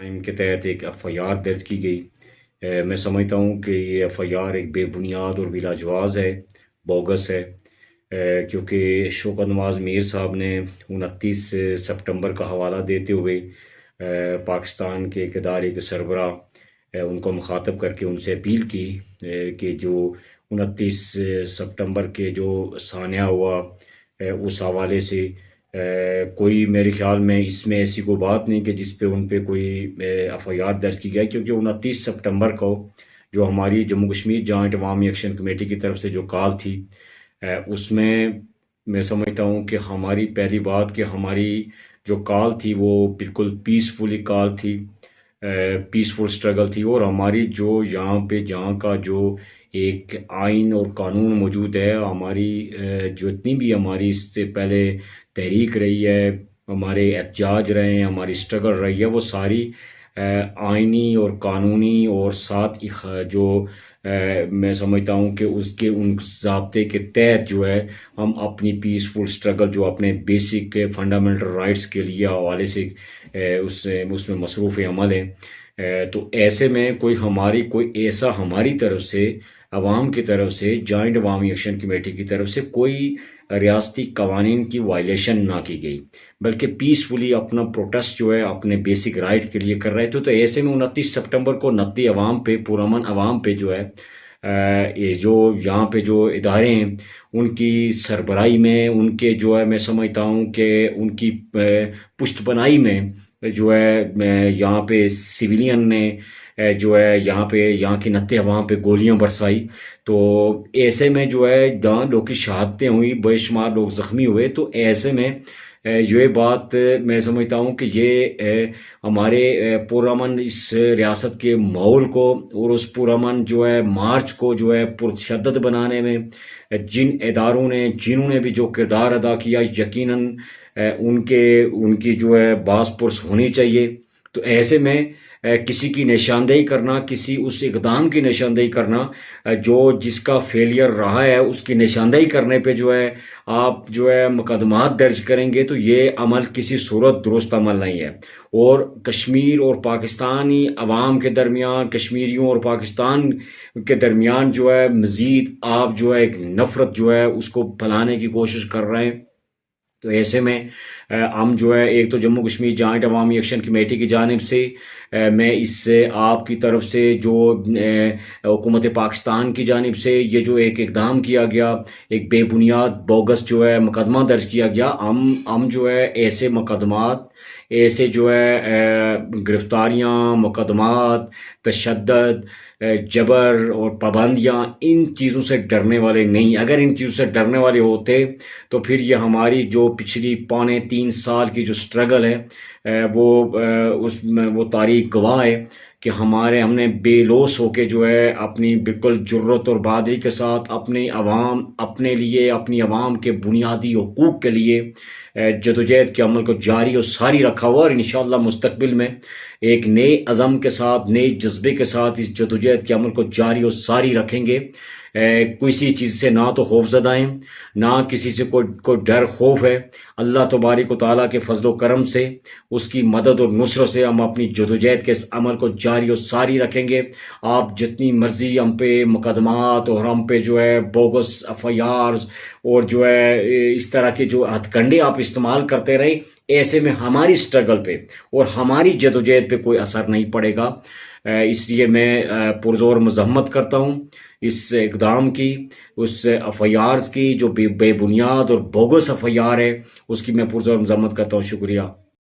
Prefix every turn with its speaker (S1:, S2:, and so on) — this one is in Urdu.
S1: کرائم کے تحت ایک ایف آئی آر درج کی گئی۔ میں سمجھتا ہوں کہ یہ ایف آئی آر ایک بے بنیاد اور بلا جواز ہے، بوگس ہے، کیونکہ شوکت نواز میر صاحب نے 29 سپٹمبر کا حوالہ دیتے ہوئے پاکستان کے ایک ادارے کے سربراہ ان کو مخاطب کر کے ان سے اپیل کی کہ جو 29 سپٹمبر کے جو سانحہ ہوا اس حوالے سے کوئی میرے خیال میں اس میں ایسی کوئی بات نہیں کہ جس پہ ان پہ کوئی ایف آئی آر درج کی گئی، کیونکہ 29 سپٹمبر کو جو ہماری جموں کشمیر جوائنٹ عوامی ایکشن کمیٹی کی طرف سے جو کال تھی اس میں سمجھتا ہوں کہ ہماری پہلی بات کہ ہماری جو کال تھی وہ بالکل پیسفلی کال تھی، پیسفل سٹرگل تھی، اور ہماری جو یہاں پہ جہاں کا جو ایک آئین اور قانون موجود ہے، ہماری جتنی بھی ہماری اس سے پہلے تحریک رہی ہے، ہمارے احتجاج رہے ہیں، ہماری سٹرگل رہی ہے، وہ ساری آئینی اور قانونی اور ساتھ جو میں سمجھتا ہوں کہ اس کے ان ضابطے کے تحت جو ہے ہم اپنی پیسفل سٹرگل جو اپنے بیسک فنڈامنٹل رائٹس کے لیے حوالے سے اس میں مصروف عمل ہے۔ تو ایسے میں کوئی ایسا ہماری طرف سے عوام کی طرف سے جوائنٹ عوامی ایکشن کمیٹی کی طرف سے کوئی ریاستی قوانین کی وائلیشن نہ کی گئی، بلکہ پیسفلی اپنا پروٹیسٹ جو ہے اپنے بیسک رائٹ کے لیے کر رہے تھے۔ تو ایسے میں 29 سپٹمبر کو 29 عوام پہ پرامن عوام پہ جو ہے یہ جو یہاں پہ جو ادارے ہیں ان کی سربراہی میں ان کے جو ہے میں سمجھتا ہوں کہ ان کی پشت پناہی میں جو ہے یہاں پہ سویلین نے جو ہے یہاں کی 29 عوام پہ گولیاں برسائی۔ تو ایسے میں جو ہے جہاں لوگ کی شہادتیں ہوئی، بے شمار لوگ زخمی ہوئے، تو ایسے میں یہ بات میں سمجھتا ہوں کہ یہ ہمارے پرامن اس ریاست کے ماحول کو اور اس پرامن جو ہے مارچ کو جو ہے پرتشدد بنانے میں جن اداروں نے جنہوں نے بھی جو کردار ادا کیا، یقیناً ان کی جو ہے باس پرس ہونی چاہیے۔ تو ایسے میں کسی کی نشاندہی کرنا، کسی اس اقدام کی نشاندہی کرنا جو جس کا فیلئر رہا ہے اس کی نشاندہی کرنے پہ جو ہے آپ جو ہے مقدمات درج کریں گے، تو یہ عمل کسی صورت درست عمل نہیں ہے۔ اور کشمیر اور پاکستانی عوام کے درمیان، کشمیریوں اور پاکستان کے درمیان جو ہے مزید آپ جو ہے ایک نفرت جو ہے اس کو پھیلانے کی کوشش کر رہے ہیں۔ تو ایسے میں ہم جو ہے ایک تو جموں کشمیر جوائنٹ عوامی ایکشن کمیٹی کی جانب سے میں اس سے آپ کی طرف سے جو حکومت پاکستان کی جانب سے یہ جو ایک اقدام کیا گیا، ایک بے بنیاد بوگس جو ہے مقدمہ درج کیا گیا، ہم جو ہے ایسے مقدمات، ایسے جو ہے گرفتاریاں، مقدمات، تشدد، جبر اور پابندیاں، ان چیزوں سے ڈرنے والے نہیں۔ اگر ان چیزوں سے ڈرنے والے ہوتے تو پھر یہ ہماری جو پچھلی 3.25 سال کی جو سٹرگل ہے وہ تاریخ گواہ ہے کہ ہم نے بے لوث ہو کے جو ہے اپنی بالکل جرت اور بہادری کے ساتھ اپنے لیے، اپنی عوام کے بنیادی حقوق کے لیے جدوجہد کے عمل کو جاری اور ساری رکھا ہوا، اور انشاءاللہ مستقبل میں ایک نئے عزم کے ساتھ، نئے جذبے کے ساتھ اس جدوجہد کے عمل کو جاری اور ساری رکھیں گے۔ کسی چیز سے نہ تو خوف زدہ ہیں، نہ کسی سے کوئی ڈر خوف ہے۔ اللہ تبارک و تعالیٰ کے فضل و کرم سے، اس کی مدد اور نصرت سے ہم اپنی جدوجہد کے اس عمل کو جاری اور ساری رکھیں گے۔ آپ جتنی مرضی ہم پہ مقدمات اور ہم پہ جو ہے بوگس ایف آئی آرز اور جو ہے اس طرح کے جو ہتھ کنڈے آپ استعمال کرتے رہیں، ایسے میں ہماری سٹرگل پہ اور ہماری جدوجہد پہ کوئی اثر نہیں پڑے گا۔ اس لیے میں پرزور مذمت کرتا ہوں اس اقدام کی، اس ایف آئی آرز کی جو بے بنیاد اور بوگس ایف آئی آر ہے، اس کی میں پرزور مذمت کرتا ہوں۔ شکریہ۔